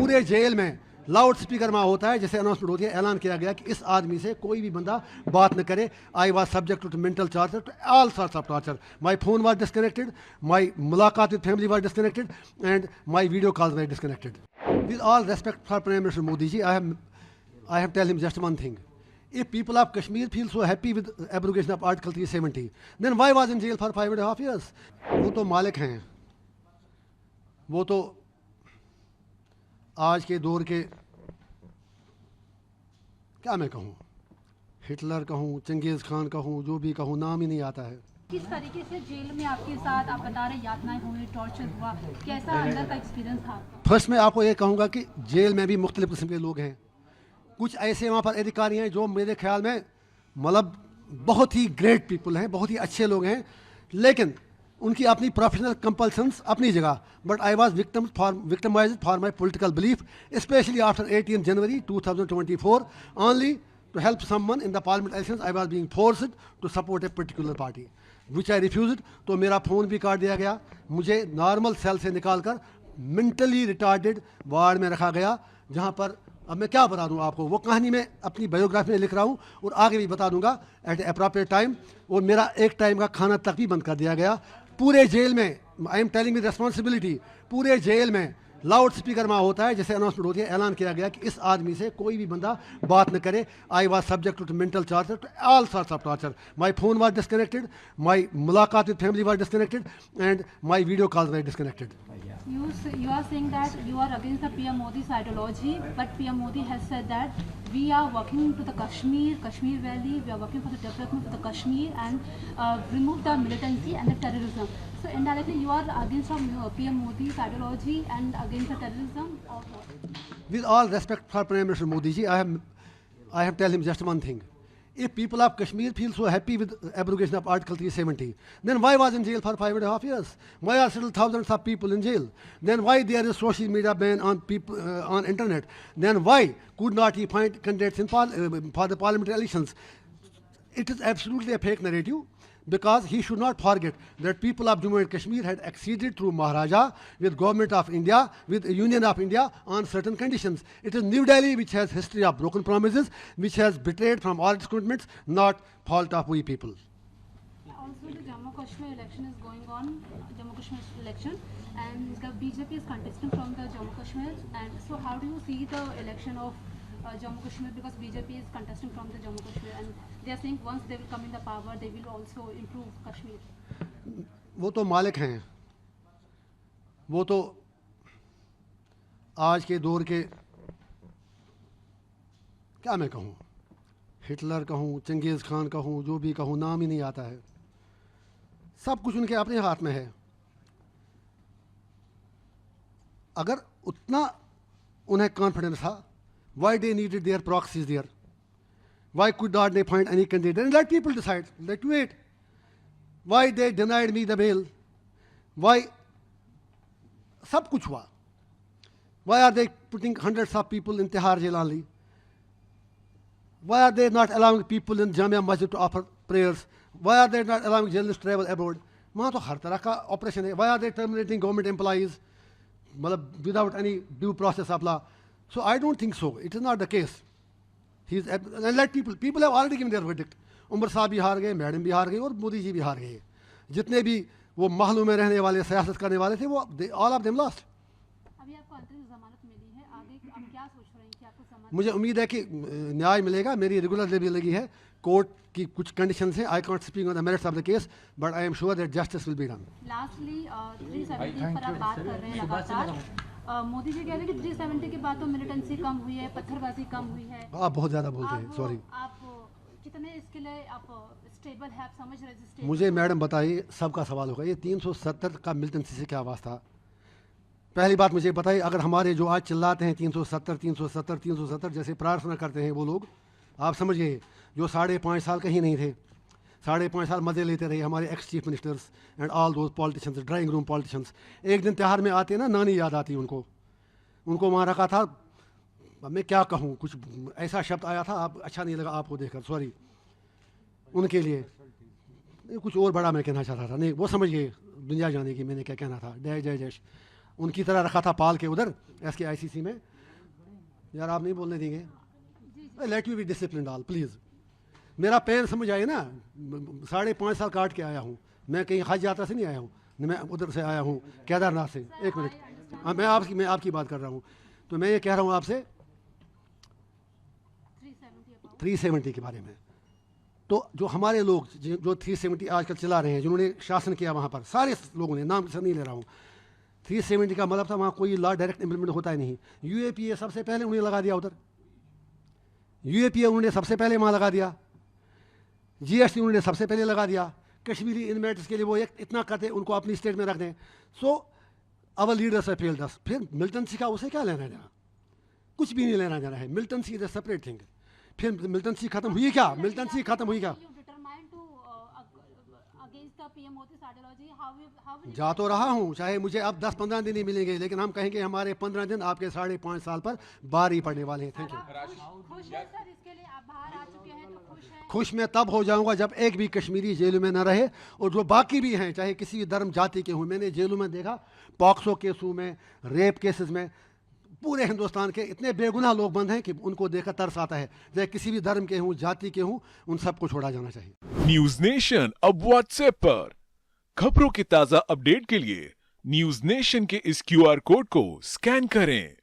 पूरे जेल में loud speaker में होता है, जैसे अनाउंसमेंट होती है, ऐलान किया गया कि इस आदमी से कोई भी बंदा बात न करे. I was subject to mental torture, to all sorts of torture. My phone was disconnected, my मुलाकात with family was disconnected, and my video calls were disconnected. With all respect for Prime Minister Modi ji, I have tell him just one thing. If people of Kashmir feel so happy with abrogation of Article 370, then why was in jail for 5.5 years? वो तो मालिक हैं, वो तो आज के दौर के, क्या मैं कहूँ, हिटलर कहूँ, चंगेज़ खान कहूँ, जो भी कहूँ, नाम ही नहीं आता है. किस तरीके से जेल में आपके साथ आप बता रहे यातनाएं हुई, टॉर्चर हुआ, कैसा अंदर का एक्सपीरियंस था आपका? फर्स्ट मैं आपको ये कहूँगा कि जेल में भी मुख्तलिफ किस्म के लोग हैं. कुछ ऐसे वहाँ पर अधिकारी हैं जो मेरे ख्याल में मतलब बहुत ही ग्रेट पीपल हैं, बहुत ही अच्छे लोग हैं, लेकिन उनकी अपनी प्रोफेशनल कंपल्सन्स अपनी जगह. But I was victimised for my political belief, specially after 18 January 2024. Only to help someone in the parliament elections, I was being forced to support a particular party, which I refused. तो मेरा phone भी काट दिया गया, मुझे normal cell से निकाल कर मेंटली रिटार्डेड वार्ड में रखा गया, जहाँ पर अब मैं क्या बता दूँ आपको, वो कहानी मैं अपनी बायोग्राफी में लिख रहा हूँ और आगे भी बता दूँगा एट अप्रोप्रिएट टाइम. और मेरा एक टाइम का खाना तक भी बंद कर दिया गया पूरे जेल में. I am telling with responsibility, पूरे जेल में लाउड स्पीकर में होता है, जैसे अनाउंसमेंट होती है, ऐलान किया गया कि इस आदमी से कोई भी बंदा बात न करे. I was subject to mental torture, to all sorts of torture. My phone was disconnected, my मुलाकात with family was disconnected, and my video calls were disconnected. You are saying that you are against the PM Modi's ideology, but PM Modi has said that we are working to the Kashmir Valley, we are working for the development of the Kashmir and remove the militancy and the terrorism. So indirectly you are against PM Modi's ideology and against the terrorism or what? With all respect for Prime Minister Modi ji, I have tell him just one thing. If people of Kashmir feel so happy with abrogation of Article 370, then why was in jail for 5.5 years? Why are still thousands of people in jail? Then why there is social media ban on people on internet? Then why could not he find candidates for the parliamentary elections? It is absolutely a fake narrative, because he should not forget that people of Jammu and Kashmir had acceded through Maharaja with Government of India, with Union of India on certain conditions. It is New Delhi which has history of broken promises, which has betrayed from all its commitments, not fault of we people. Also, the Jammu Kashmir election is going on, Jammu Kashmir election, and the BJP is contesting from the Jammu Kashmir. And so, how do you see the election of Jammu Kashmir, because BJP is contesting from the Jammu Kashmir and they are saying once they will come in the power, they will also improve Kashmir. वो तो मालिक हैं, वो तो आज के दौर के, क्या मैं कहूँ, हिटलर कहूँ, चंगेज़ खान कहूँ, जो भी कहूँ, नाम ही नहीं आता है. सब कुछ उनके अपने हाथ में है. अगर उतना उन्हें कॉन्फिडेंस था, why they needed their proxies there? Why could not they find any candidate and let people decide? Let wait. Why they denied me the bail? Why? सब कुछ हुआ. Why are they putting hundreds of people in Tihar jail only? Why are they not allowing people in Jamia Masjid to offer prayers? Why are they not allowing journalists to travel abroad? वहाँ तो हर तरह का operation है. Why are they terminating government employees? मतलब without any due process of law? So I don't think so. It is not the case. And let people have already given their verdict. Umar साहब भी हार गए, madam भी हार गई और मोदी जी भी हार गए. जितने भी वो महलों में रहने वाले, सियासत करने वाले थे, वो all of them lost. अभी आपको अंतरिम जमानत मिली है, आगे आप क्या सोच रहे हैं कि आपको जमानत? मुझे उम्मीद है कि न्याय मिलेगा. मेरी रेगुलर भी लगी है. कोर्ट की कुछ कंडीशंस हैं. I can't speak on the merits of the case, but I am sure that justice will be done. Lastly 370 पर आप बात कर रहे हैं लगातार. मोदी जी कह रहे हैं कि 370 के बाद तो मिलिटेंसी कम हुई है, पत्थरबाजी कम हुई है. आप बहुत ज़्यादा बोलते हैं, सॉरी. आप कितने इसके लिए आप स्टेबल है, आप समझ रहे हैं? मुझे मैडम बताइए, सबका सवाल होगा, ये 370 का मिलिटेंसी से क्या वास्ता? पहली बात मुझे बताइए, अगर हमारे जो आज चिल्लाते हैं 370 370 370 जैसे प्रार्थना करते हैं वो लोग, आप समझिए जो 5.5 साल कहीं नहीं थे, 5.5 साल मज़े लेते रहे हमारे ex chief ministers and all those politicians, drawing room politicians. एक दिन त्यौहार में आते ना, नानी याद आती उनको वहाँ रखा था. मैं क्या कहूँ, कुछ ऐसा शब्द आया था, आप अच्छा नहीं लगा आपको देखकर, सॉरी. उनके लिए कुछ और बड़ा मैं कहना चाहता था, नहीं वो समझिए दुनिया जाने की मैंने क्या कहना था. जय जय जय. उनकी तरह रखा था पाल के उधर SKICC में. यार आप नहीं बोलने देंगे, let me be discipline all please. मेरा पेन समझ आए ना, 5.5 साल काट के आया हूँ मैं, कहीं हज यात्रा से नहीं आया हूँ, मैं उधर से आया हूँ केदारनाथ से। एक मिनट, हाँ मैं आपकी बात कर रहा हूँ। तो मैं ये कह रहा हूँ आपसे 370 के बारे में। तो जो हमारे लोग जो 370 आजकल चला रहे हैं, जिन्होंने शासन किया वहाँ पर, सारे लोगों ने, नाम से नहीं ले रहा हूँ, 370 का मतलब था वहाँ कोई लॉ डायरेक्ट इम्प्लीमेंट होता ही नहीं। यूएपीए सबसे पहले उन्हें लगा दिया उधर, यूएपीए उन्होंने सबसे पहले वहाँ लगा दिया, जीएसटी उन्होंने सबसे पहले लगा दिया। कश्मीरी इन्वेस्टर्स के लिए वो इतना करते उनको अपनी स्टेट में रख दें। सो अवर लीडर्स है फेल्ड अस। फिर मिलिटेंसी का उसे क्या लेना देना, कुछ भी नहीं लेना देना है। Militancy is a separate thing. फिर मिलिटेंसी खत्म हुई क्या, मिलिटेंसी खत्म हुई क्या? जा तो रहा हूँ, चाहे मुझे अब 10-15 दिन ही मिलेंगे, लेकिन हम कहेंगे हमारे 15 दिन आपके 5.5 साल पर बार ही पड़ने वाले हैं। Thank you. खुश मैं तब हो जाऊंगा जब एक भी कश्मीरी जेल में न रहे, और जो बाकी भी हैं चाहे किसी भी धर्म जाति के हों। मैंने जेलों में देखा, पॉक्सो केसों में, रेप केसेस में, पूरे हिंदुस्तान के इतने बेगुनाह लोग बंद हैं कि उनको देखकर तरस आता है। चाहे किसी भी धर्म के हों, जाति के हों, उन सबको छोड़ा जाना चाहिए। न्यूज नेशन अब व्हाट्सएप पर खबरों के ताजा अपडेट के लिए न्यूज नेशन के इस क्यूआर कोड को स्कैन करें।